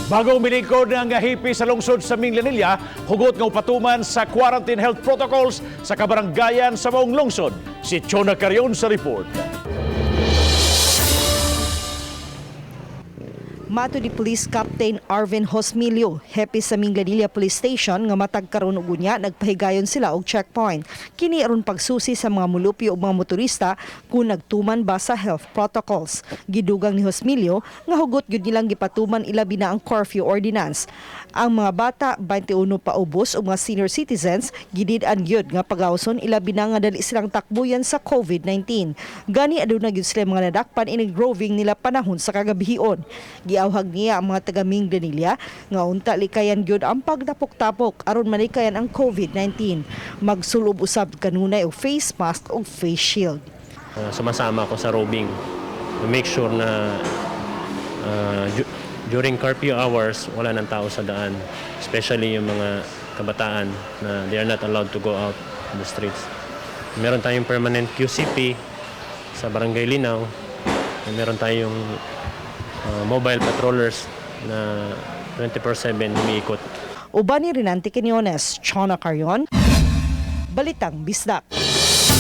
Bagong milingkod ng hepe sa lungsod sa Minglanilla, hugot ng upatuman sa quarantine health protocols sa kabarangayan sa maong lungsod. Si Chona Karon sa report. Mato di Police Captain Arvin Hosmilio, hepe sa Minglanilla Police Station nga matag karon ug unya nagpahigayon sila og checkpoint. Kini aron pagsusi sa mga mulupyo ug mga motorista kung nagtuman ba sa health protocols. Gidugang ni Hosmilio nga hugot gyud nilang gipatuman ilabi na ang curfew ordinance. Ang mga bata 21 pa ubos ug mga senior citizens gidid-an gyud nga pagawson ilabi na nga dali silang takbuyan sa COVID-19. Gani aduna gyud sila mga nadakpan inig roving nila panahon sa kagabihon. Giawhag niya ang mga taga Minglanilla nga unta likayan gyud ang pagdapok-tapok aron malikayan ang COVID-19. Magsulob usab kanunay og face mask og face shield. Sumasama ako sa roving to make sure na during curfew hours wala nang tao sa daan, especially yung mga kabataan na they are not allowed to go out in the streets. Meron tayong permanent QCP sa Barangay Linaw. Meron tayong mobile patrollers na 24/7 umiikot. Uban ni Rinante Quinones, Chona Karon, Balitang Bisdak.